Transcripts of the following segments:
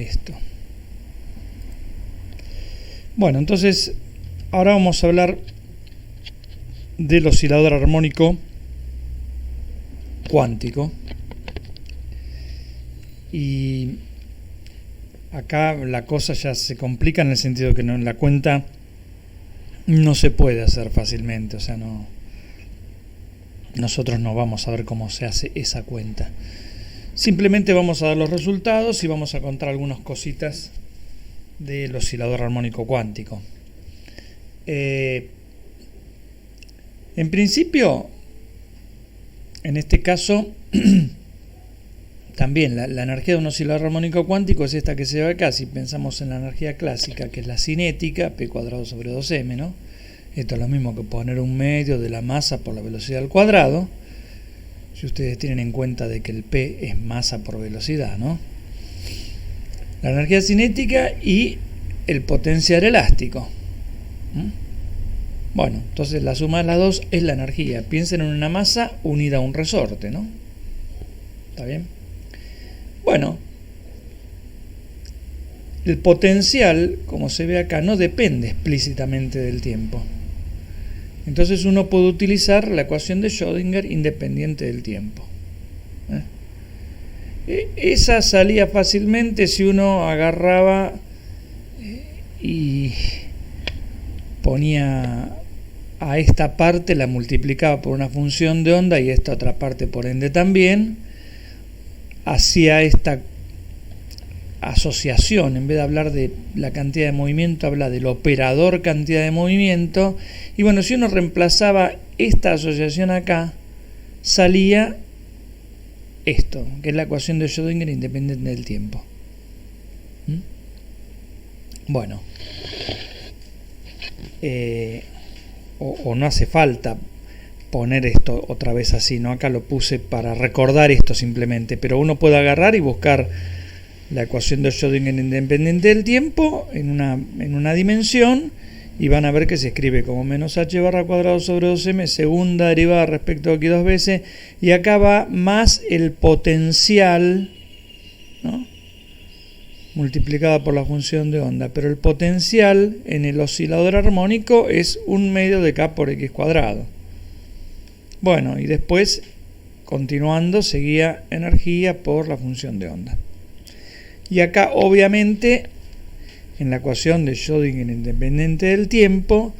esto. Bueno, entonces ahora vamos a hablar del oscilador armónico cuántico. Y acá la cosa ya se complica en el sentido que la cuenta no se puede hacer fácilmente, o sea, nosotros no vamos a ver cómo se hace esa cuenta. Simplemente vamos a dar los resultados y vamos a contar algunas cositas del oscilador armónico cuántico. En principio, en este caso, también la energía de un oscilador armónico cuántico es esta que se ve acá. Si pensamos en la energía clásica, que es la cinética, P cuadrado sobre 2m, ¿no? Esto es lo mismo que poner un medio de la masa por la velocidad al cuadrado. Si ustedes tienen en cuenta de que el P es masa por velocidad, ¿no? La energía cinética y el potencial elástico. Bueno, entonces la suma de las dos es la energía. Piensen en una masa unida a un resorte, ¿no? ¿Está bien? Bueno, el potencial, como se ve acá, no depende explícitamente del tiempo. Entonces uno puede utilizar la ecuación de Schrödinger independiente del tiempo. Esa salía fácilmente si uno agarraba y ponía a esta parte, la multiplicaba por una función de onda y esta otra parte por ende también, hacía esta asociación. En vez de hablar de la cantidad de movimiento, habla del operador cantidad de movimiento. Y bueno, si uno reemplazaba esta asociación acá, salía esto, que es la ecuación de Schrödinger independiente del tiempo. Bueno, o no hace falta poner esto otra vez así, ¿no? Acá lo puse para recordar esto simplemente, pero uno puede agarrar y buscar la ecuación de Schrödinger independiente del tiempo en una dimensión y van a ver que se escribe como menos h barra cuadrado sobre 2m, segunda derivada respecto de aquí dos veces, y acá va más el potencial, ¿no?, multiplicada por la función de onda, pero el potencial en el oscilador armónico es 1/2 de k por x cuadrado. Bueno, y después, continuando, seguía energía por la función de onda. Y acá, obviamente, en la ecuación de Schrödinger independiente del tiempo,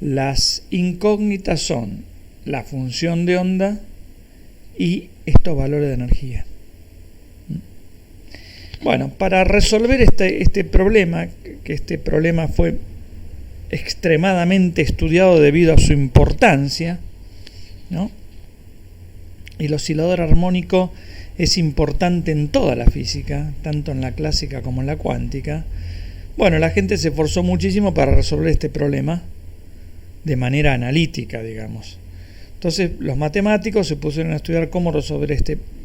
las incógnitas son la función de onda y estos valores de energía. Bueno, para resolver este problema, que este problema fue extremadamente estudiado debido a su importancia, ¿no? El oscilador armónico es importante en toda la física, tanto en la clásica como en la cuántica. Bueno, la gente se esforzó muchísimo para resolver este problema de manera analítica, digamos. Entonces los matemáticos se pusieron a estudiar cómo resolver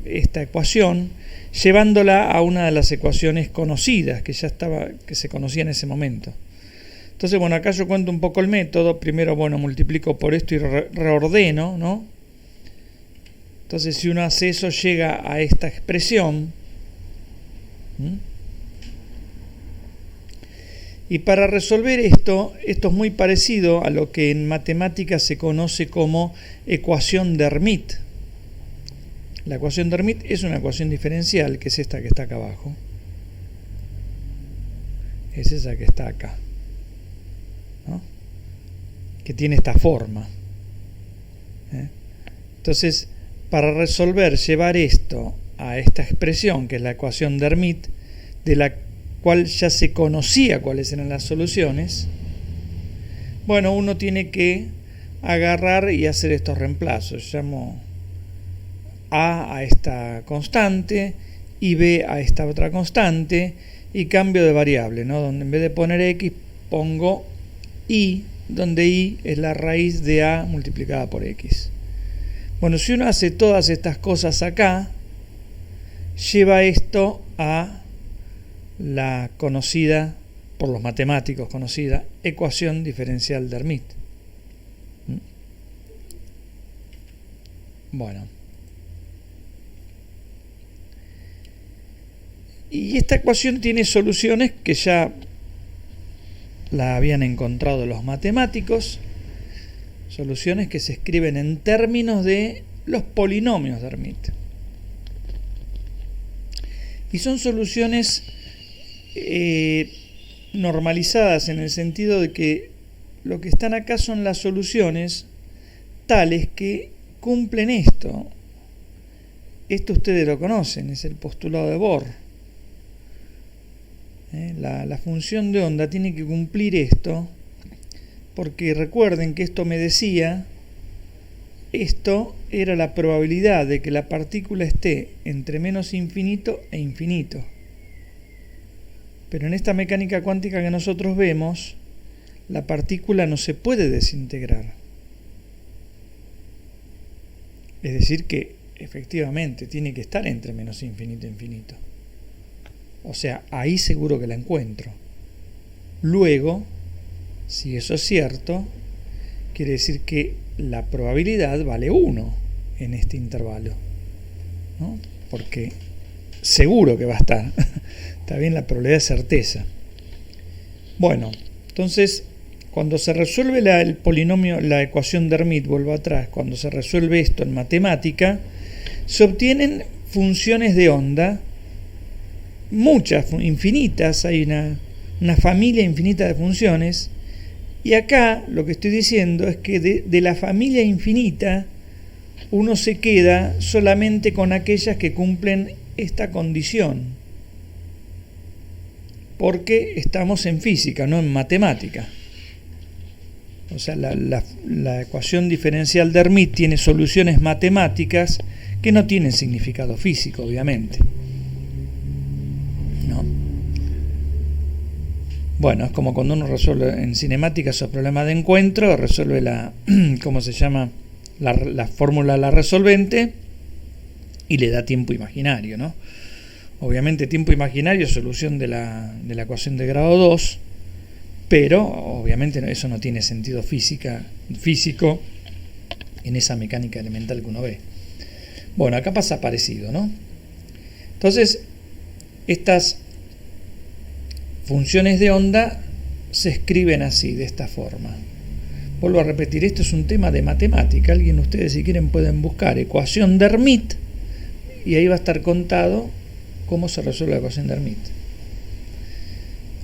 esta ecuación, llevándola a una de las ecuaciones conocidas que se conocía en ese momento. Entonces, bueno, acá yo cuento un poco el método. Primero, bueno, multiplico por esto y reordeno, ¿no? Entonces, si uno hace eso, llega a esta expresión. Y para resolver esto es muy parecido a lo que en matemáticas se conoce como ecuación de Hermite. La ecuación de Hermite es una ecuación diferencial, que es esta que está acá abajo. Es esa que está acá, ¿no?, que tiene esta forma. Entonces, para resolver, llevar esto a esta expresión, que es la ecuación de Hermite, de la cual ya se conocía cuáles eran las soluciones, bueno, uno tiene que agarrar y hacer estos reemplazos. Llamo a esta constante y b a esta otra constante y cambio de variable, ¿no? Donde en vez de poner x pongo y, donde y es la raíz de a multiplicada por x. Bueno, si uno hace todas estas cosas acá, lleva esto a la conocida, por los matemáticos conocida, ecuación diferencial de Hermite. Bueno. Y esta ecuación tiene soluciones que ya la habían encontrado los matemáticos, soluciones que se escriben en términos de los polinomios de Hermite. Y son soluciones normalizadas en el sentido de que lo que están acá son las soluciones tales que cumplen esto. Esto ustedes lo conocen, es el postulado de Bohr. La función de onda tiene que cumplir esto, porque recuerden que esto me decía, esto era la probabilidad de que la partícula esté entre menos infinito e infinito. Pero en esta mecánica cuántica que nosotros vemos, la partícula no se puede desintegrar. Es decir que efectivamente tiene que estar entre menos infinito e infinito. O sea, ahí seguro que la encuentro. Luego, si eso es cierto, quiere decir que la probabilidad vale 1 en este intervalo, ¿no? Porque seguro que va a estar. Está bien, la probabilidad de certeza. Bueno, entonces, cuando se resuelve el polinomio, la ecuación de Hermite, vuelvo atrás, cuando se resuelve esto en matemática, se obtienen funciones de onda, muchas, infinitas, hay una familia infinita de funciones, y acá lo que estoy diciendo es que de la familia infinita uno se queda solamente con aquellas que cumplen esta condición, porque estamos en física, no en matemática. O sea, la ecuación diferencial de Hermite tiene soluciones matemáticas que no tienen significado físico, obviamente. ¿No? Bueno, es como cuando uno resuelve en cinemática esos problemas de encuentro, resuelve ¿cómo se llama? La fórmula la resolvente y le da tiempo imaginario, ¿no? Obviamente tiempo imaginario es solución de la ecuación de grado 2, pero obviamente eso no tiene sentido físico en esa mecánica elemental que uno ve. Bueno, acá pasa parecido, ¿no? Entonces, estas funciones de onda se escriben así, de esta forma. Vuelvo a repetir, esto es un tema de matemática. Alguien, ustedes si quieren pueden buscar ecuación de Hermite y ahí va a estar contado cómo se resuelve la ecuación de Hermite.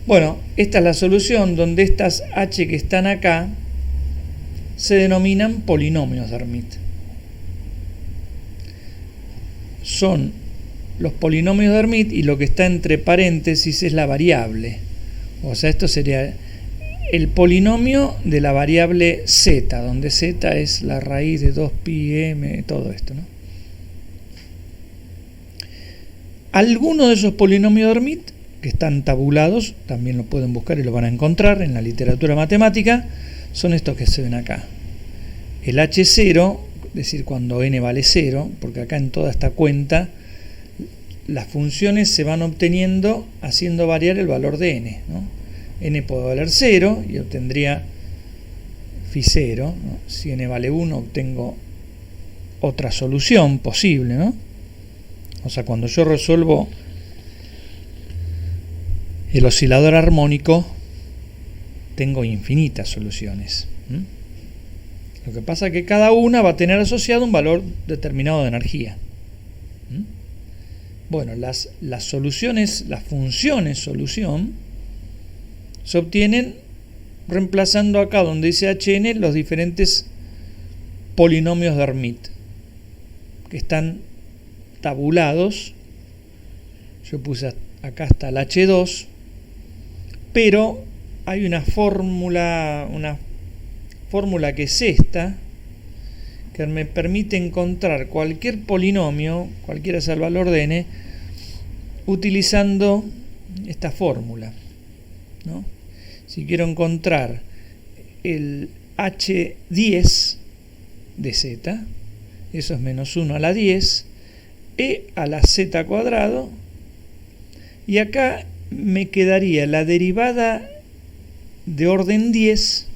Bueno, esta es la solución donde estas h que están acá se denominan polinomios de Hermite. Son los polinomios de Hermite y lo que está entre paréntesis es la variable. O sea, esto sería el polinomio de la variable z, donde z es la raíz de 2πm, todo esto, ¿no? Algunos de esos polinomios de Hermite que están tabulados, también lo pueden buscar y lo van a encontrar en la literatura matemática, son estos que se ven acá. El h0, es decir, cuando n vale 0, porque acá en toda esta cuenta las funciones se van obteniendo haciendo variar el valor de n, ¿no? N puede valer 0 y obtendría phi 0, ¿no? Si n vale 1 obtengo otra solución posible, ¿no? O sea, cuando yo resuelvo el oscilador armónico, tengo infinitas soluciones. Lo que pasa es que cada una va a tener asociado un valor determinado de energía. Bueno, las soluciones, las funciones solución, se obtienen reemplazando acá donde dice hn los diferentes polinomios de Hermite, que están tabulados. Yo puse acá hasta el h2, pero hay una fórmula que es esta, que me permite encontrar cualquier polinomio, cualquiera sea el valor de n, utilizando esta fórmula, ¿no? Si quiero encontrar el h10 de z, eso es menos 1 a la 10, e a la z cuadrado, y acá me quedaría la derivada de orden 10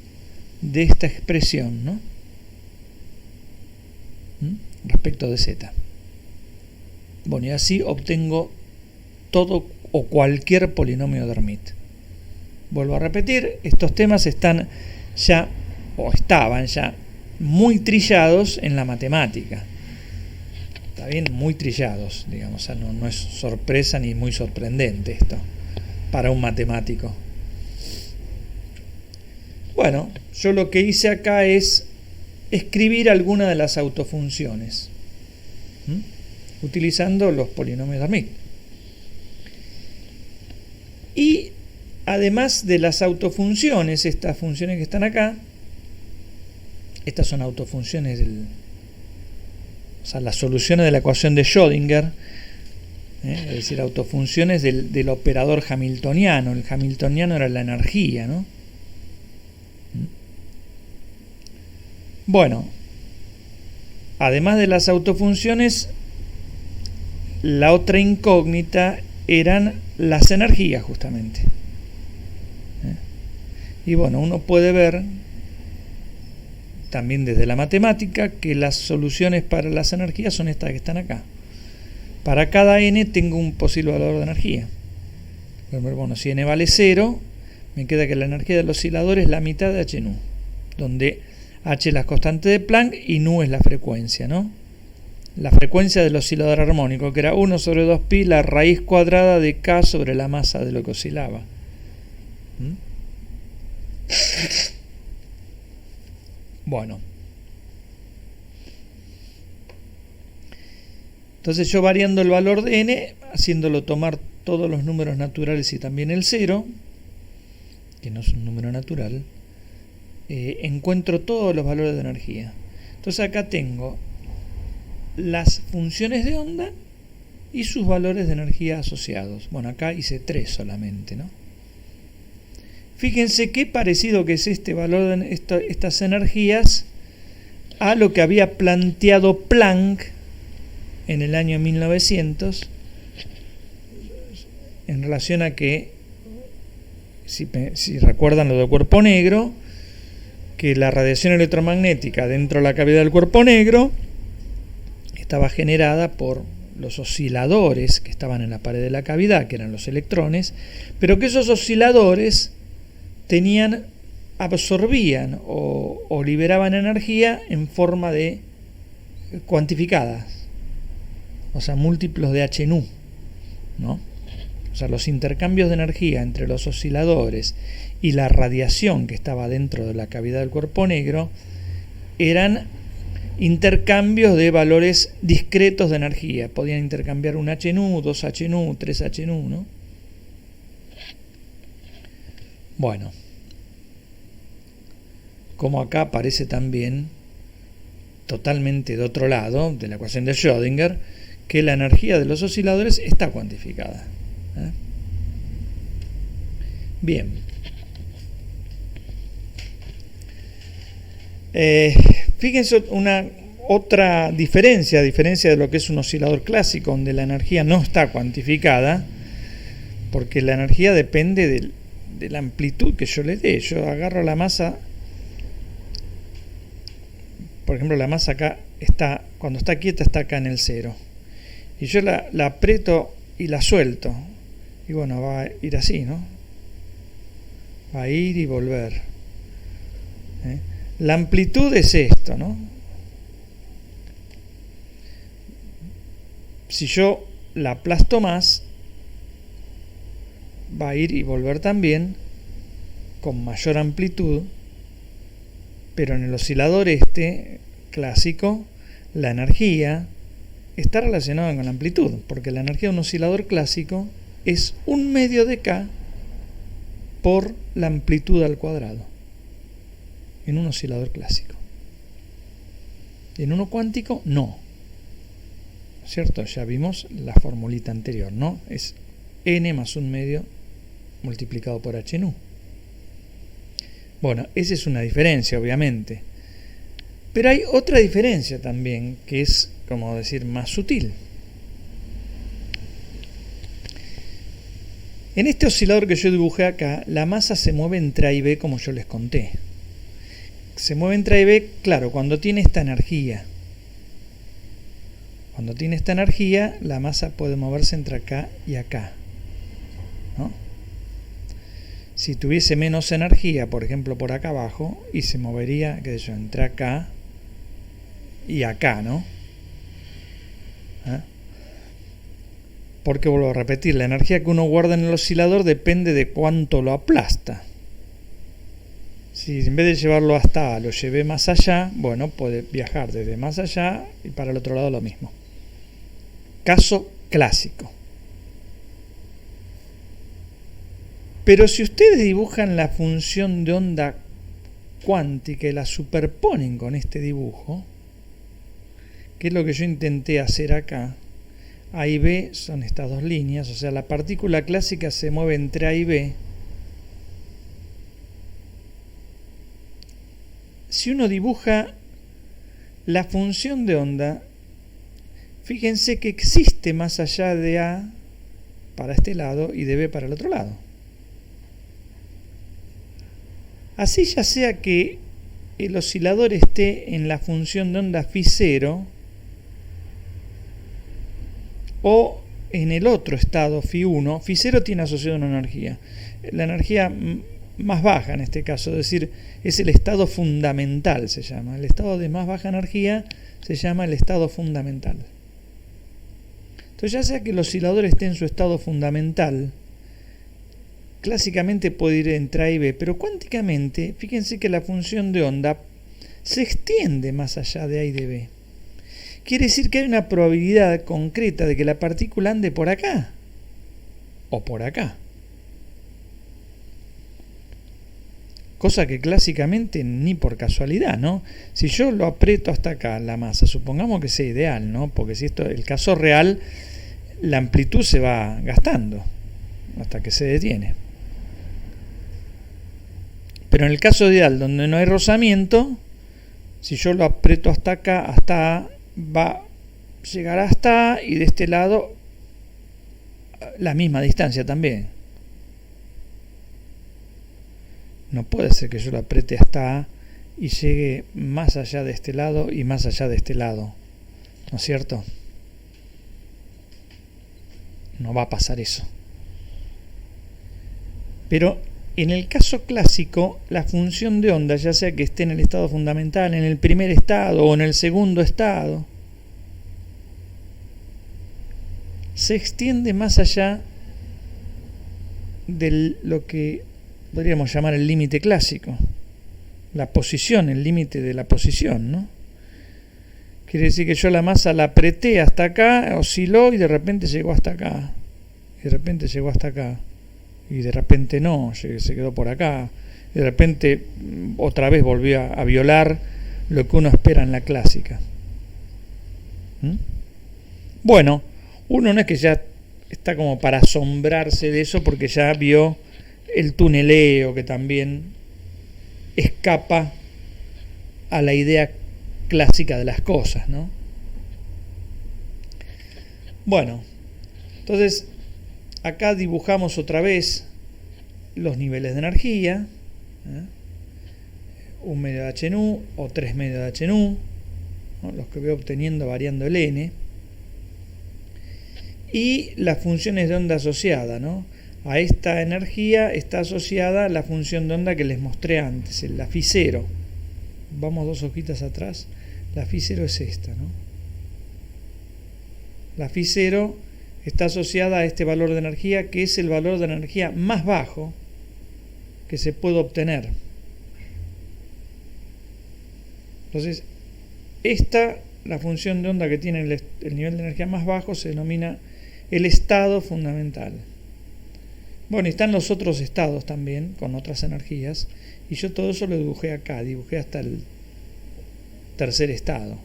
de esta expresión, ¿no? respecto de z. Bueno, y así obtengo todo o cualquier polinomio de Hermite. Vuelvo a repetir, estos temas están ya, o estaban ya, muy trillados en la matemática. Está bien, muy trillados, digamos, o sea, no es sorpresa ni muy sorprendente esto para un matemático. Bueno, yo lo que hice acá es escribir alguna de las autofunciones, utilizando los polinomios de Hermite. Y además de las autofunciones, estas funciones que están acá, estas son autofunciones o sea, las soluciones de la ecuación de Schrödinger, es decir, autofunciones del operador hamiltoniano. El hamiltoniano era la energía, ¿no? Bueno, además de las autofunciones, la otra incógnita eran las energías, justamente. Y bueno, uno puede ver también desde la matemática que las soluciones para las energías son estas que están acá. Para cada n tengo un posible valor de energía. Bueno, si n vale 0, me queda que la energía del oscilador es la mitad de h nu, donde h es la constante de Planck y nu es la frecuencia, ¿no? La frecuencia del oscilador armónico, que era 1 sobre 2pi, la raíz cuadrada de k sobre la masa de lo que oscilaba. Bueno. Entonces yo variando el valor de n, haciéndolo tomar todos los números naturales y también el 0, que no es un número natural, encuentro todos los valores de energía. Entonces acá tengo las funciones de onda y sus valores de energía asociados. Bueno, acá hice 3 solamente, ¿no? Fíjense qué parecido que es este valor de estas energías a lo que había planteado Planck en el año 1900 en relación a que, si recuerdan lo del cuerpo negro, que la radiación electromagnética dentro de la cavidad del cuerpo negro estaba generada por los osciladores que estaban en la pared de la cavidad, que eran los electrones, pero que esos osciladores absorbían o liberaban energía en forma de cuantificadas, o sea, múltiplos de h nu, ¿no? O sea, los intercambios de energía entre los osciladores y la radiación que estaba dentro de la cavidad del cuerpo negro eran intercambios de valores discretos de energía. Podían intercambiar un h nu, 2 h nu, 3 h nu, ¿no? Bueno, como acá aparece también totalmente de otro lado de la ecuación de Schrödinger, que la energía de los osciladores está cuantificada. Bien. Fíjense una otra diferencia, a diferencia de lo que es un oscilador clásico, donde la energía no está cuantificada, porque la energía depende de la amplitud que yo le dé. Yo agarro la masa, por ejemplo, la masa acá está, cuando está quieta está acá en el 0, y yo la aprieto y la suelto, y bueno, va a ir así, ¿no? Va a ir y volver. La amplitud es esto, ¿no? Si yo la aplasto más, va a ir y volver también con mayor amplitud, pero en el oscilador clásico, la energía está relacionada con la amplitud, porque la energía de un oscilador clásico es 1/2 de K por la amplitud al cuadrado, en un oscilador clásico. En uno cuántico, no. ¿Cierto? Ya vimos la formulita anterior, ¿no? Es n más 1/2 multiplicado por h nu. Bueno, esa es una diferencia, obviamente. Pero hay otra diferencia también, que es, como decir, más sutil. En este oscilador que yo dibujé acá, la masa se mueve entre A y B, como yo les conté. Se mueve entre A y B, claro, cuando tiene esta energía. Cuando tiene esta energía, la masa puede moverse entre acá y acá. ¿no? Si tuviese menos energía, por ejemplo por acá abajo, y se movería, qué sé yo, entre acá y acá, ¿no? ¿Eh? Porque vuelvo a repetir, la energía que uno guarda en el oscilador depende de cuánto lo aplasta. Si en vez de llevarlo hasta A lo llevé más allá, bueno, puede viajar desde más allá y para el otro lado lo mismo. Caso clásico. Pero si ustedes dibujan la función de onda cuántica y la superponen con este dibujo, que es lo que yo intenté hacer acá, A y B son estas dos líneas, o sea, la partícula clásica se mueve entre A y B. Si uno dibuja la función de onda, fíjense que existe más allá de A para este lado y de B para el otro lado. Así ya sea que el oscilador esté en la función de onda φ0 o en el otro estado φ1, φ0 tiene asociado una energía. La energía más baja en este caso, es decir, es el estado fundamental, se llama. El estado de más baja energía se llama el estado fundamental. Entonces ya sea que el oscilador esté en su estado fundamental, clásicamente puede ir entre A y B, pero cuánticamente, fíjense que la función de onda se extiende más allá de A y de B. Quiere decir que hay una probabilidad concreta de que la partícula ande por acá o por acá. Cosa que clásicamente ni por casualidad, ¿no? Si yo lo aprieto hasta acá, la masa, supongamos que sea ideal, ¿no? Porque si esto es el caso real, la amplitud se va gastando hasta que se detiene. Pero en el caso ideal, donde no hay rozamiento, si yo lo aprieto hasta acá, hasta A, va a llegar hasta A y de este lado la misma distancia también. No puede ser que yo lo apriete hasta A y llegue más allá de este lado y más allá de este lado, ¿no es cierto? No va a pasar eso. Pero en el caso clásico, la función de onda, ya sea que esté en el estado fundamental, en el primer estado o en el segundo estado, se extiende más allá de lo que podríamos llamar el límite clásico. La posición, el límite de la posición, ¿no? Quiere decir que yo la masa la apreté hasta acá, osciló y de repente llegó hasta acá. Y de repente llegó hasta acá. Y de repente no, se quedó por acá. Y de repente otra vez volvió a violar lo que uno espera en la clásica. Bueno, uno no es que ya está como para asombrarse de eso porque ya vio el tuneleo que también escapa a la idea clásica de las cosas, ¿no? Bueno, entonces acá dibujamos otra vez los niveles de energía, 1 medio de h nu o 3 medio de h nu, ¿no? Los que voy obteniendo variando el n, y las funciones de onda asociada, ¿no? A esta energía está asociada la función de onda que les mostré antes, la φ0. Vamos 2 hojitas atrás. La φ0 es esta, ¿no? La φ0 está asociada a este valor de energía, que es el valor de energía más bajo que se puede obtener. Entonces, la función de onda que tiene el nivel de energía más bajo, se denomina el estado fundamental. Bueno, y están los otros estados también, con otras energías, y yo todo eso lo dibujé acá, dibujé hasta el tercer estado.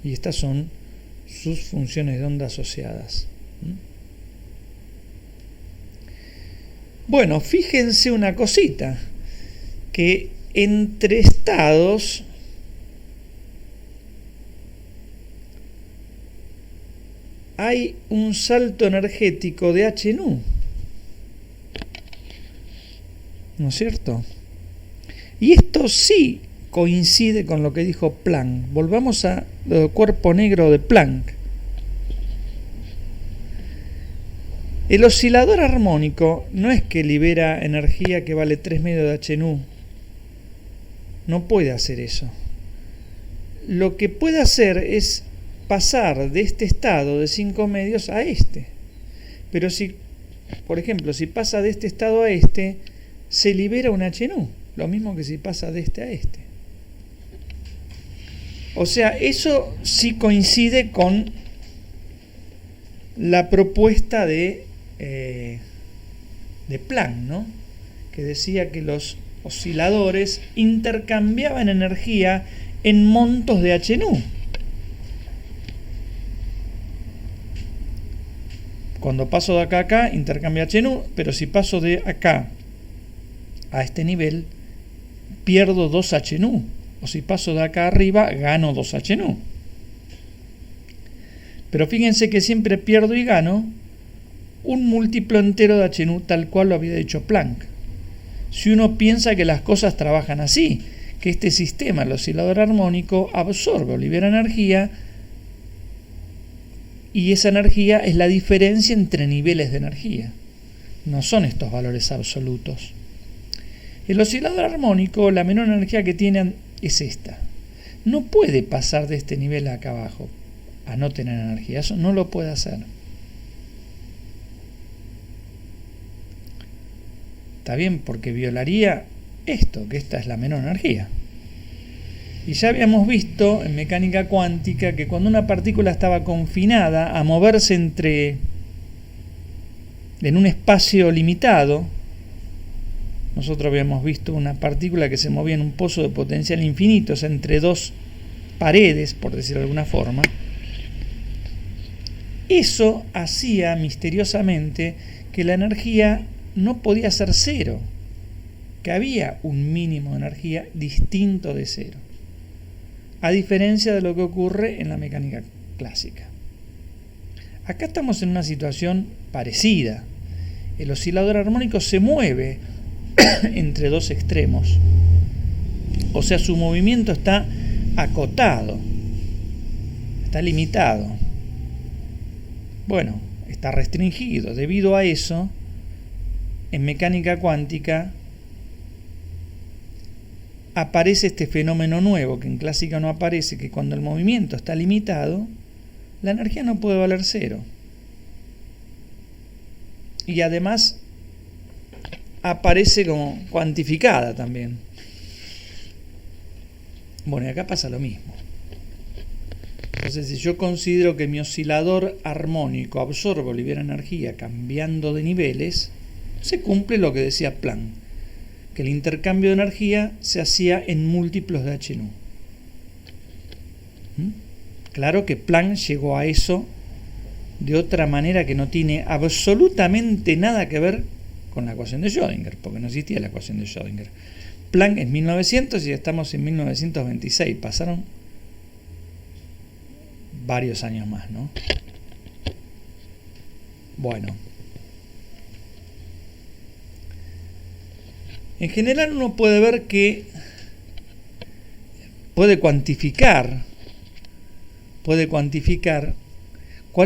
Y estas son sus funciones de onda asociadas. Bueno, fíjense una cosita, que entre estados hay un salto energético de h nu, ¿no es cierto? Y esto sí coincide con lo que dijo Planck. Volvamos al cuerpo negro de Planck. El oscilador armónico no es que libera energía que vale 3 medios de h nu. No puede hacer eso. Lo que puede hacer es pasar de este estado de 5 medios a este. Pero si, por ejemplo, si pasa de este estado a este, se libera un h nu. Lo mismo que si pasa de este a este. O sea, eso sí coincide con la propuesta de Planck, ¿no? Que decía que los osciladores intercambiaban energía en montos de h nu. Cuando paso de acá a acá, intercambia h nu, pero si paso de acá a este nivel, pierdo 2 h nu. O si paso de acá arriba, gano 2 h nu. Pero fíjense que siempre pierdo y gano un múltiplo entero de h nu, tal cual lo había dicho Planck. Si uno piensa que las cosas trabajan así, que este sistema, el oscilador armónico, absorbe o libera energía, y esa energía es la diferencia entre niveles de energía. No son estos valores absolutos. El oscilador armónico, la menor energía que tiene es esta. No puede pasar de este nivel acá abajo a no tener energía. Eso no lo puede hacer. Está bien, porque violaría esto, que esta es la menor energía. Y ya habíamos visto en mecánica cuántica que cuando una partícula estaba confinada a moverse en un espacio limitado, nosotros habíamos visto una partícula que se movía en un pozo de potencial infinito, o sea, entre dos paredes, por decirlo de alguna forma. Eso hacía misteriosamente que la energía no podía ser cero, que había un mínimo de energía distinto de cero, a diferencia de lo que ocurre en la mecánica clásica. Acá estamos en una situación parecida. El oscilador armónico se mueve entre dos extremos, o sea, su movimiento está acotado, está limitado. Bueno, está restringido. Debido a eso, en mecánica cuántica aparece este fenómeno nuevo que en clásica no aparece, que cuando el movimiento está limitado, la energía no puede valer cero. Y además aparece como cuantificada también. Bueno, y acá pasa lo mismo. Entonces, si yo considero que mi oscilador armónico absorbe o libera energía cambiando de niveles, se cumple lo que decía Planck, que el intercambio de energía se hacía en múltiplos de h nu. Claro que Planck llegó a eso de otra manera que no tiene absolutamente nada que ver con la ecuación de Schrödinger, porque no existía la ecuación de Schrödinger. Planck en 1900 y estamos en 1926, pasaron varios años más, ¿no? Bueno, en general uno puede ver que puede cuantificar cuál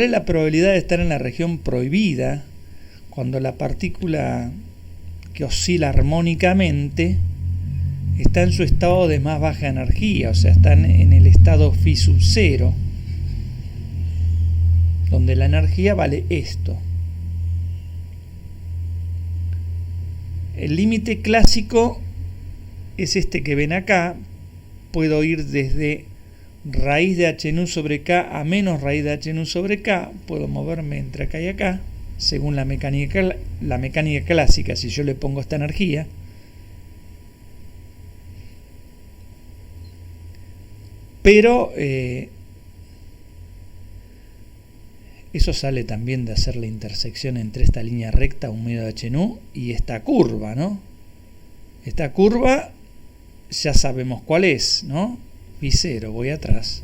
es la probabilidad de estar en la región prohibida cuando la partícula que oscila armónicamente está en su estado de más baja energía, o sea, está en el estado phi sub 0, donde la energía vale esto. El límite clásico es este que ven acá. Puedo ir desde raíz de h nu sobre k a menos raíz de h nu sobre k. Puedo moverme entre acá y acá, según la mecánica clásica, si yo le pongo esta energía. Pero eso sale también de hacer la intersección entre esta línea recta, un medio de h nu, y esta curva, ¿no? Esta curva ya sabemos cuál es, ¿no? Phi 0, voy atrás.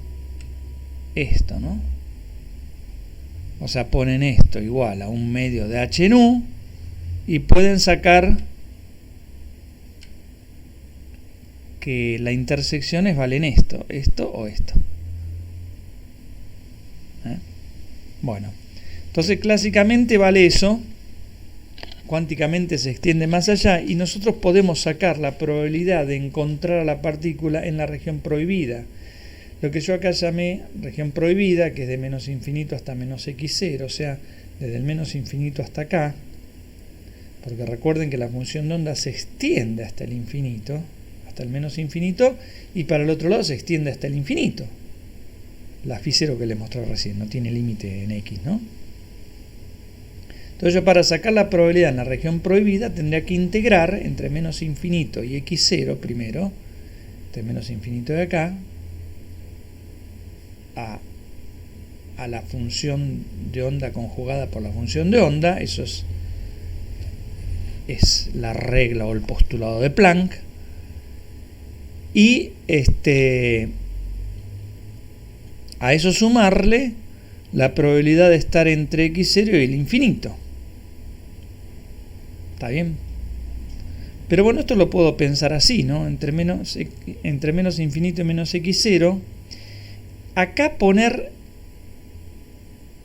Esto, ¿no? O sea, ponen esto igual a un medio de h nu y pueden sacar que las intersecciones valen esto o esto. Bueno, entonces clásicamente vale eso. cuánticamente se extiende más allá y nosotros podemos sacar la probabilidad de encontrar a la partícula en la región prohibida. Lo que yo acá llamé región prohibida, que es de menos infinito hasta menos x0, o sea, desde el menos infinito hasta acá, porque recuerden que la función de onda se extiende hasta el infinito, hasta el menos infinito, y para el otro lado se extiende hasta el infinito. La phi0 que les mostré recién, no tiene límite en x, ¿no? Entonces yo para sacar la probabilidad en la región prohibida tendría que integrar entre menos infinito y x0 primero, entre menos infinito de acá, a la función de onda conjugada por la función de onda. Eso es la regla o el postulado de Planck. Y a eso sumarle la probabilidad de estar entre x0 y el infinito. ¿Está bien? Pero bueno, esto lo puedo pensar así, ¿no? Entre menos infinito y menos x0. Acá poner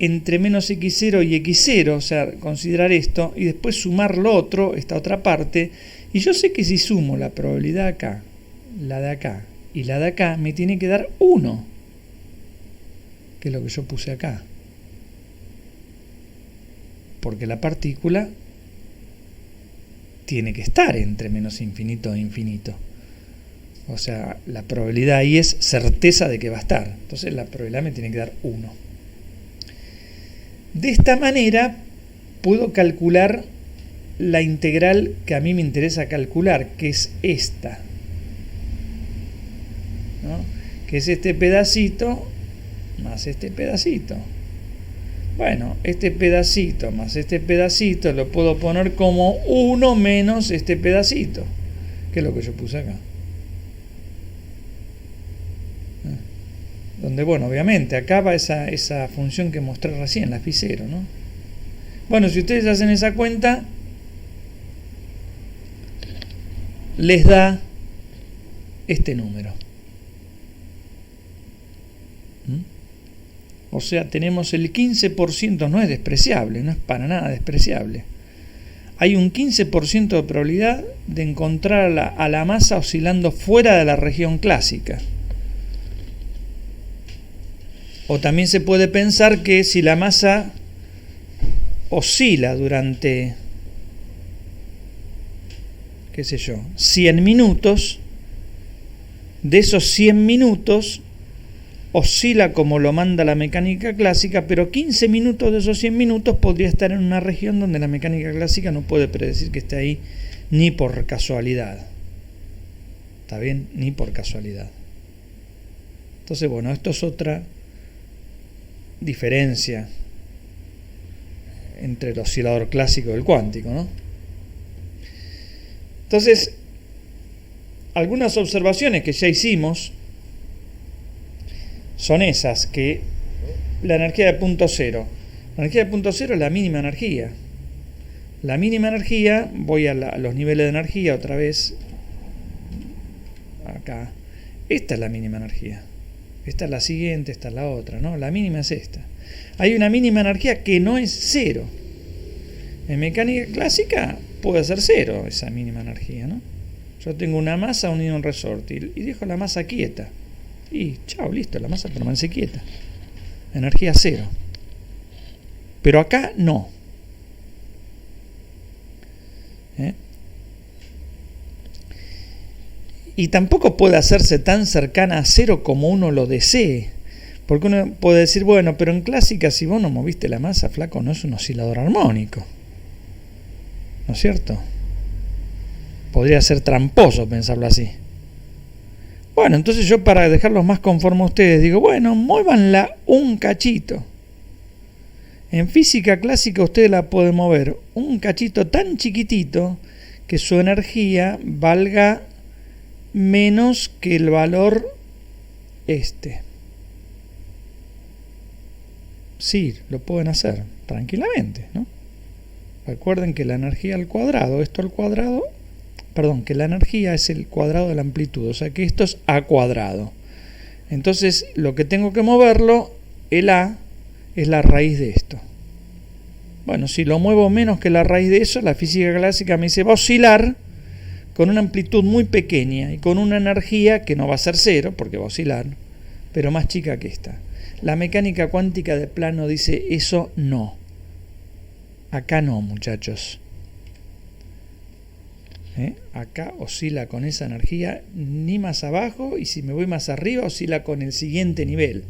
entre menos x0 y x0, o sea, considerar esto, y después sumar lo otro, esta otra parte, y yo sé que si sumo la probabilidad acá, la de acá y la de acá, me tiene que dar 1, que es lo que yo puse acá, porque la partícula tiene que estar entre menos infinito e infinito. O sea, la probabilidad ahí es certeza de que va a estar. Entonces la probabilidad me tiene que dar 1. De esta manera puedo calcular la integral que a mí me interesa calcular, que es esta, ¿no? Que es este pedacito más este pedacito. Bueno, este pedacito más este pedacito lo puedo poner como 1 menos este pedacito, que es lo que yo puse acá. Donde, bueno, obviamente, acá va esa función que mostré recién, la phi0, ¿no? Bueno, si ustedes hacen esa cuenta, les da este número. O sea, tenemos el 15%, no es despreciable, no es para nada despreciable. Hay un 15% de probabilidad de encontrar a la masa oscilando fuera de la región clásica. O también se puede pensar que si la masa oscila durante, qué sé yo, 100 minutos, de esos 100 minutos oscila como lo manda la mecánica clásica, pero 15 minutos de esos 100 minutos podría estar en una región donde la mecánica clásica no puede predecir que esté ahí ni por casualidad. ¿Está bien? Ni por casualidad. Entonces, bueno, esto es otra diferencia entre el oscilador clásico y el cuántico, ¿no? Entonces, algunas observaciones que ya hicimos son esas, que la energía de punto cero. La energía de punto cero es la mínima energía. La mínima energía, voy a los niveles de energía otra vez, acá. Esta es la mínima energía. Esta es la siguiente, esta es la otra, ¿no? La mínima es esta. Hay una mínima energía que no es cero. En mecánica clásica puede ser cero esa mínima energía, ¿no? Yo tengo una masa unida a un resorte y dejo la masa quieta. Y chao, listo, la masa permanece quieta. Energía cero. Pero acá no. Y tampoco puede hacerse tan cercana a cero como uno lo desee. Porque uno puede decir, bueno, pero en clásica si vos no moviste la masa, flaco, no es un oscilador armónico. ¿No es cierto? Podría ser tramposo pensarlo así. Bueno, entonces yo, para dejarlos más conformes a ustedes, digo, bueno, muévanla un cachito. En física clásica ustedes la pueden mover un cachito tan chiquitito que su energía valga menos que el valor Sí, lo pueden hacer tranquilamente, ¿no? Recuerden que la energía al cuadrado, que la energía es el cuadrado de la amplitud, o sea que esto es a cuadrado. Entonces, lo que tengo que moverlo, el a, es la raíz de esto. Bueno, si lo muevo menos que la raíz de eso, la física clásica me dice va a oscilar con una amplitud muy pequeña y con una energía que no va a ser cero, porque va a oscilar, pero más chica que esta. La mecánica cuántica de plano dice eso no. Acá no, muchachos. Acá oscila con esa energía ni más abajo, y si me voy más arriba oscila con el siguiente nivel,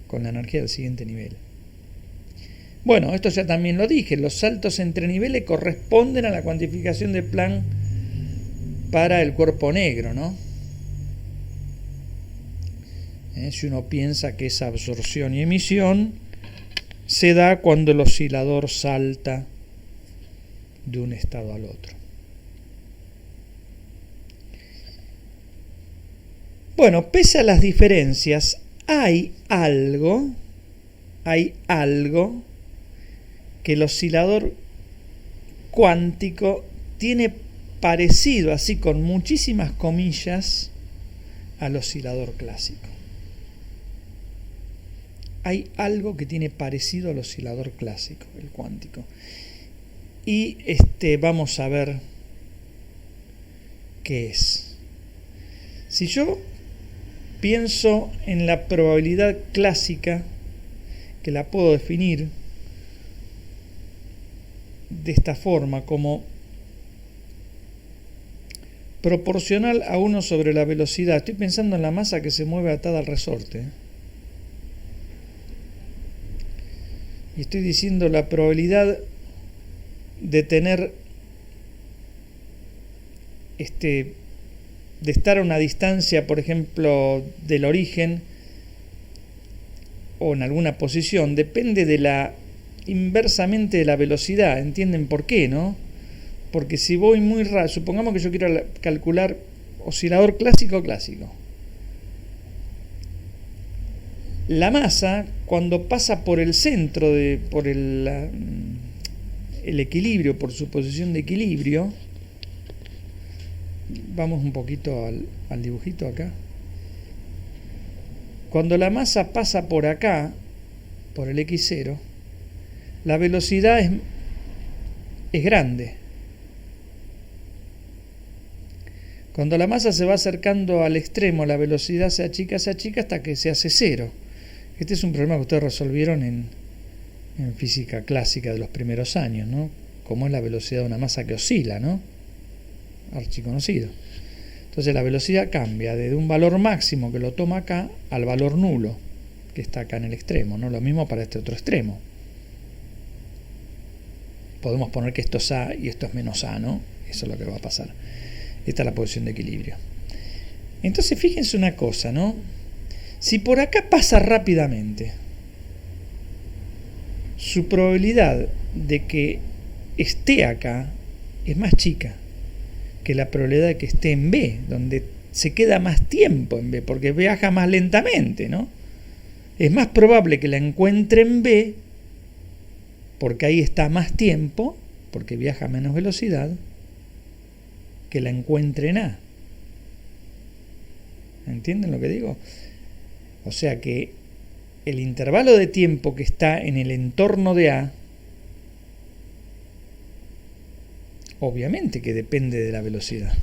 con la energía del siguiente nivel. Bueno, esto ya también lo dije, los saltos entre niveles corresponden a la cuantificación de Planck para el cuerpo negro, ¿no? Si uno piensa que esa absorción y emisión se da cuando el oscilador salta de un estado al otro. Bueno, pese a las diferencias, hay algo que el oscilador cuántico tiene parecido, así con muchísimas comillas, al oscilador clásico. Hay algo que tiene parecido al oscilador clásico, el cuántico. Y vamos a ver qué es. Si yo pienso en la probabilidad clásica, que la puedo definir de esta forma, como proporcional a 1 sobre la velocidad. Estoy pensando en la masa que se mueve atada al resorte. Y estoy diciendo la probabilidad de tener de estar a una distancia, por ejemplo, del origen o en alguna posición, depende de la inversamente de la velocidad. ¿Entienden por qué, no? Porque si voy muy rápido, supongamos que yo quiero calcular oscilador clásico. La masa, cuando pasa por el centro, por el equilibrio, por su posición de equilibrio, vamos un poquito al dibujito acá. Cuando la masa pasa por acá, por el x0, la velocidad es grande. Cuando la masa se va acercando al extremo, la velocidad se achica hasta que se hace cero. Este es un problema que ustedes resolvieron en física clásica de los primeros años, ¿no? Cómo es la velocidad de una masa que oscila, ¿no? Archiconocido. Entonces la velocidad cambia desde un valor máximo que lo toma acá al valor nulo que está acá en el extremo, ¿no? Lo mismo para este otro extremo. Podemos poner que esto es A y esto es menos A, ¿no? Eso es lo que va a pasar. Esta es la posición de equilibrio. Entonces fíjense una cosa, ¿no? Si por acá pasa rápidamente, su probabilidad de que esté acá es más chica que la probabilidad de que esté en B, donde se queda más tiempo en B, porque viaja más lentamente, ¿no? Es más probable que la encuentre en B, porque ahí está más tiempo, porque viaja a menos velocidad, que la encuentre en A. ¿Entienden lo que digo? O sea que el intervalo de tiempo que está en el entorno de A, obviamente que depende de la velocidad.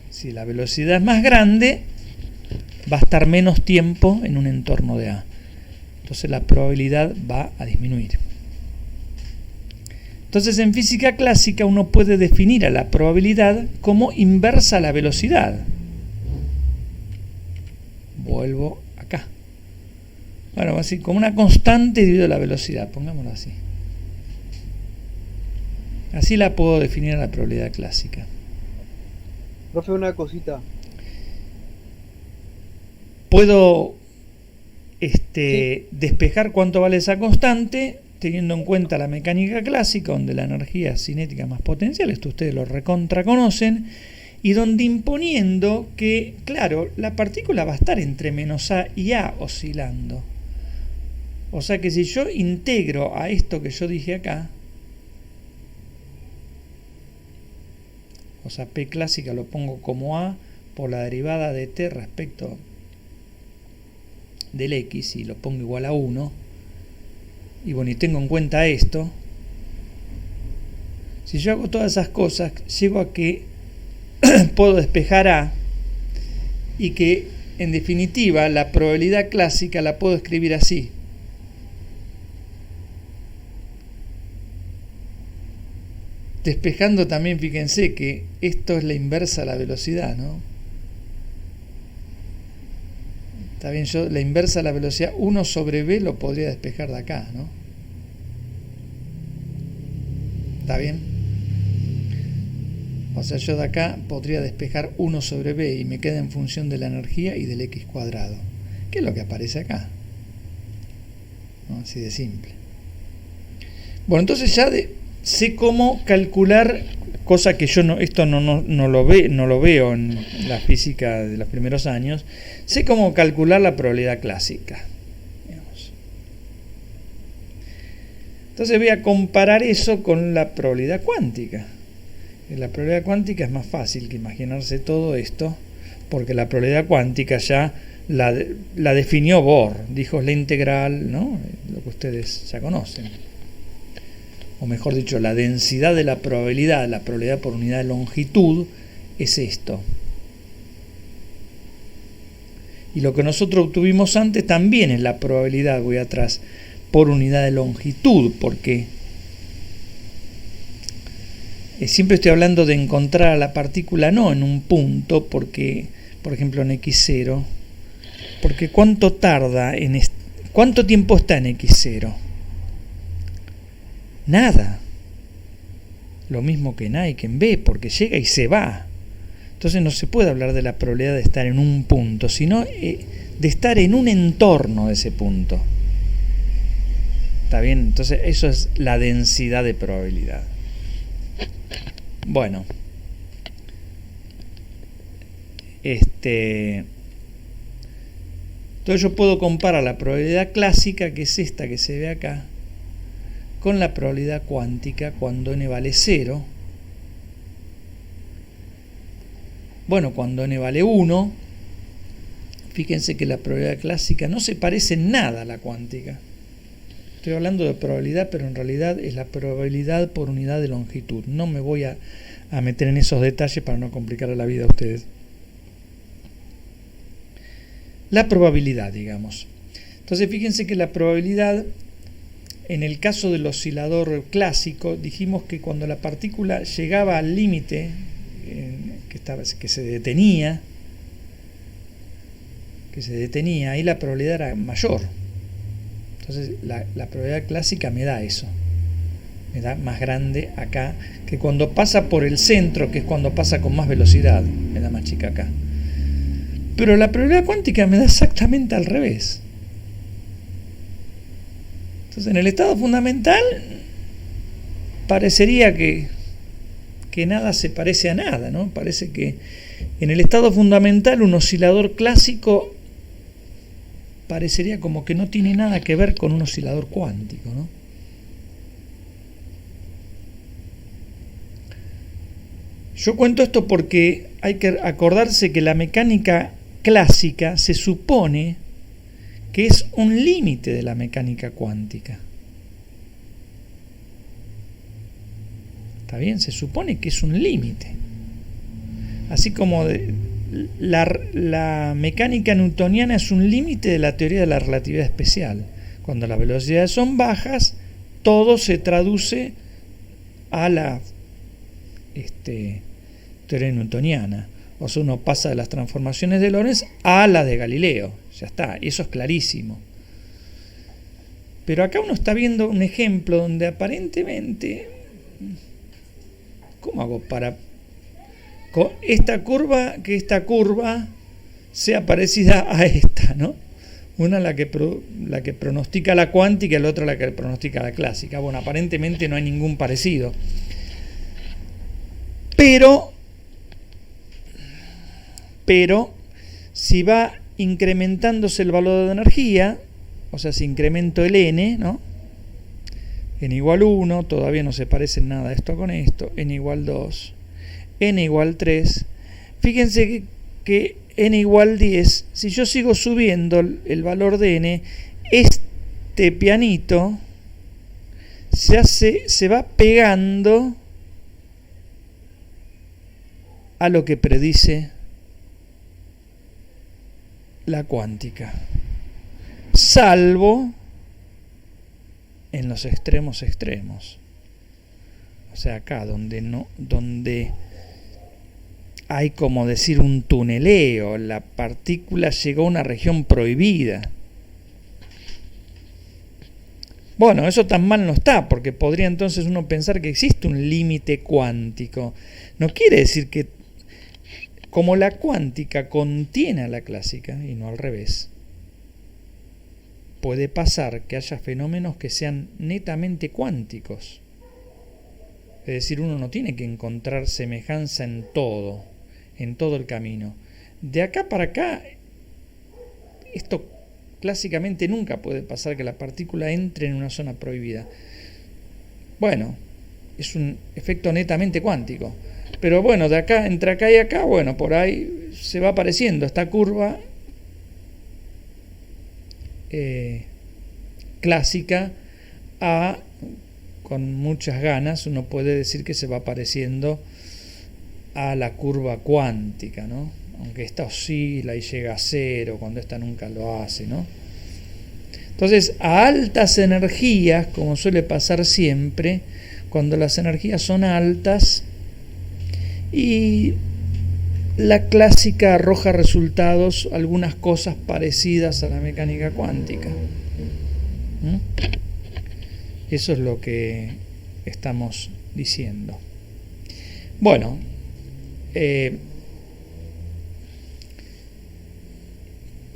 Si la velocidad es más grande, va a estar menos tiempo en un entorno de A. Entonces la probabilidad va a disminuir. Entonces en física clásica uno puede definir a la probabilidad como inversa a la velocidad. Vuelvo acá. Bueno, así como una constante dividido la velocidad, pongámoslo así. Así la puedo definir a la probabilidad clásica. Profe, una cosita. Puedo Sí, despejar cuánto vale esa constante teniendo en cuenta la mecánica clásica, donde la energía cinética más potencial, esto ustedes lo recontra conocen, y donde imponiendo que, claro, la partícula va a estar entre menos A y A oscilando. O sea que si yo integro a esto que yo dije acá, o sea, P clásica lo pongo como A por la derivada de T respecto del X, y lo pongo igual a 1, y bueno, y tengo en cuenta esto, Si yo hago todas esas cosas, llego a que puedo despejar A y que, en definitiva, la probabilidad clásica la puedo escribir así. Despejando también, fíjense que esto es la inversa a la velocidad, ¿no? Está bien, yo la inversa a la velocidad 1 sobre B lo podría despejar de acá, ¿no? ¿Está bien? O sea, yo de acá podría despejar 1 sobre B y me queda en función de la energía y del X cuadrado, que es lo que aparece acá, ¿no? Así de simple. Bueno, entonces ya sé cómo calcular, cosa que yo esto no lo veo en la física de los primeros años. Sé cómo calcular la probabilidad clásica, digamos. Entonces voy a comparar eso con la probabilidad cuántica. La probabilidad cuántica es más fácil que imaginarse todo esto, porque la probabilidad cuántica ya la definió Bohr, dijo es la integral, ¿no? Lo que ustedes ya conocen. O mejor dicho, la densidad de la probabilidad por unidad de longitud, es esto. Y lo que nosotros obtuvimos antes también es la probabilidad, voy atrás, por unidad de longitud, porque siempre estoy hablando de encontrar a la partícula no en un punto, porque, por ejemplo, en x0, porque ¿cuánto tiempo está en x0? Nada. Lo mismo que en A y que en B, porque llega y se va. Entonces no se puede hablar de la probabilidad de estar en un punto, sino de estar en un entorno de ese punto. ¿Está bien? Entonces eso es la densidad de probabilidad. Bueno. Entonces yo puedo comparar la probabilidad clásica, que es esta que se ve acá, con la probabilidad cuántica cuando n vale 0. Bueno, cuando n vale 1, fíjense que la probabilidad clásica no se parece en nada a la cuántica. Estoy hablando de probabilidad, pero en realidad es la probabilidad por unidad de longitud. No me voy a meter en esos detalles para no complicarle la vida a ustedes. La probabilidad, digamos. Entonces, fíjense que la probabilidad, en el caso del oscilador clásico, dijimos que cuando la partícula llegaba al límite, que se detenía, ahí la probabilidad era mayor. Entonces la probabilidad clásica me da eso, me da más grande acá, que cuando pasa por el centro, que es cuando pasa con más velocidad, me da más chica acá. Pero la probabilidad cuántica me da exactamente al revés. Entonces en el estado fundamental parecería que nada se parece a nada, ¿no? Parece que en el estado fundamental un oscilador clásico parecería como que no tiene nada que ver con un oscilador cuántico, ¿no? Yo cuento esto porque hay que acordarse que la mecánica clásica se supone que es un límite de la mecánica cuántica. ¿Está bien? Se supone que es un límite. Así como la mecánica newtoniana es un límite de la teoría de la relatividad especial. Cuando las velocidades son bajas, todo se traduce a la teoría newtoniana. O sea, uno pasa de las transformaciones de Lorentz a la de Galileo. Ya está, y eso es clarísimo. Pero acá uno está viendo un ejemplo donde aparentemente, ¿cómo hago para con esta curva sea parecida a esta, ¿no? Una la que pronostica la cuántica y la otra la que pronostica la clásica. Bueno, aparentemente no hay ningún parecido. Pero si va incrementándose el valor de energía, o sea, si incremento el n, ¿no? N igual 1, todavía no se parece en nada esto con esto, n igual 2, n igual 3, fíjense que n igual 10, si yo sigo subiendo el valor de n, este pianito se va pegando a lo que predice la cuántica, salvo en los extremos. O sea, acá donde hay, como decir, un tuneleo, la partícula llegó a una región prohibida. Bueno, eso tan mal no está, porque podría entonces uno pensar que existe un límite cuántico. No quiere decir que, como la cuántica contiene a la clásica, y no al revés, puede pasar que haya fenómenos que sean netamente cuánticos. Es decir, uno no tiene que encontrar semejanza en todo el camino. De acá para acá, esto clásicamente nunca puede pasar, que la partícula entre en una zona prohibida. Bueno, es un efecto netamente cuántico. Pero bueno, de acá, entre acá y acá, bueno, por ahí se va apareciendo esta curva clásica con muchas ganas, uno puede decir que se va pareciendo a la curva cuántica, ¿no? Aunque esta oscila y llega a cero, cuando esta nunca lo hace, ¿no? Entonces, a altas energías, como suele pasar siempre, cuando las energías son altas y la clásica arroja resultados, algunas cosas parecidas a la mecánica cuántica. Eso es lo que estamos diciendo. Bueno,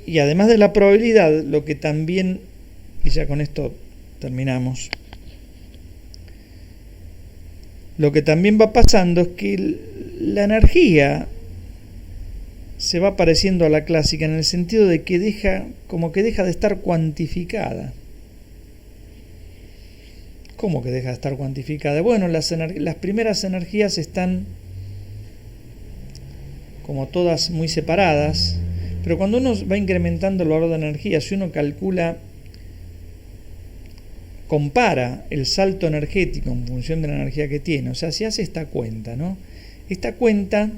y además de la probabilidad, lo que también, y ya con esto terminamos, lo que también va pasando es que la energía se va pareciendo a la clásica en el sentido de que deja de estar cuantificada. ¿Cómo que deja de estar cuantificada? Bueno, las primeras energías están como todas muy separadas, pero cuando uno va incrementando el valor de energía, si uno compara el salto energético en función de la energía que tiene, o sea, si hace esta cuenta, ¿no? Esta cuenta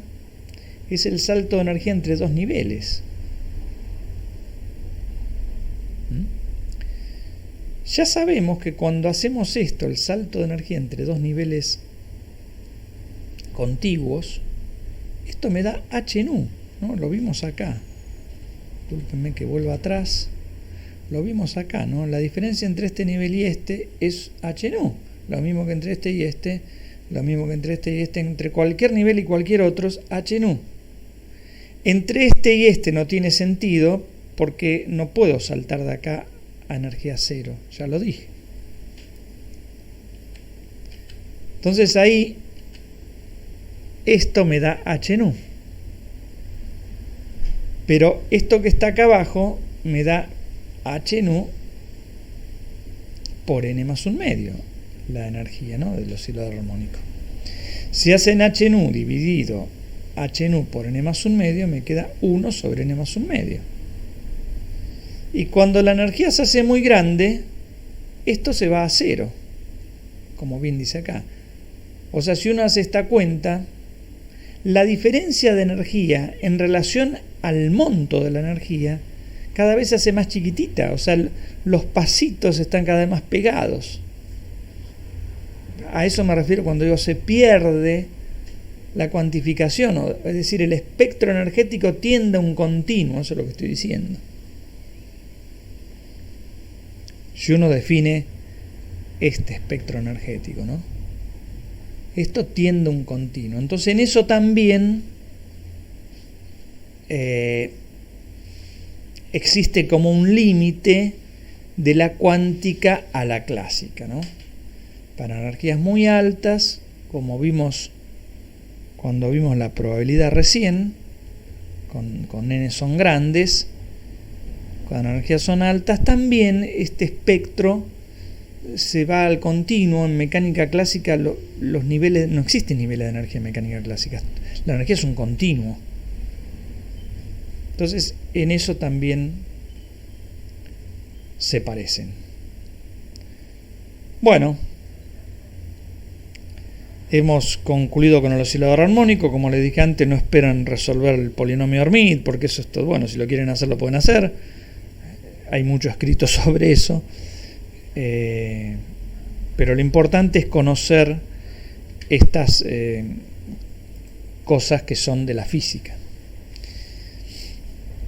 es el salto de energía entre dos niveles. Ya sabemos que cuando hacemos esto, el salto de energía entre dos niveles contiguos, esto me da H nu, ¿no? Lo vimos acá. Discúlpenme que vuelva atrás. Lo vimos acá, ¿no? La diferencia entre este nivel y este es H nu. Lo mismo que entre este y este, lo mismo que entre este y este, entre cualquier nivel y cualquier otro es H nu. Entre este y este no tiene sentido porque no puedo saltar de acá a energía cero, ya lo dije. Entonces ahí esto me da H nu. Pero esto que está acá abajo me da H nu por n más un medio, la energía, ¿no?, del oscilador armónico. Si hacen H nu dividido H nu por n más un medio, me queda 1 sobre n más un medio. Y cuando la energía se hace muy grande, esto se va a cero, como bien dice acá. O sea, si uno hace esta cuenta, la diferencia de energía en relación al monto de la energía cada vez se hace más chiquitita. O sea, los pasitos están cada vez más pegados. A eso me refiero cuando digo se pierde la cuantificación, es decir, el espectro energético tiende a un continuo, eso es lo que estoy diciendo. Si uno define este espectro energético, ¿no? Esto tiende a un continuo. Entonces en eso también existe como un límite de la cuántica a la clásica, ¿no? Para energías muy altas, como vimos cuando vimos la probabilidad recién, con n son grandes, cuando las energías son altas, también este espectro se va al continuo. En mecánica clásica los niveles, no existen niveles de energía en mecánica clásica, la energía es un continuo. Entonces en eso también se parecen. Bueno, hemos concluido con el oscilador armónico. Como les dije antes, no esperan resolver el polinomio Hermite, porque eso es todo. Bueno, si lo quieren hacer, lo pueden hacer. Hay mucho escrito sobre eso. Pero lo importante es conocer estas cosas que son de la física.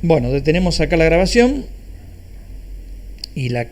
Bueno, detenemos acá la grabación y la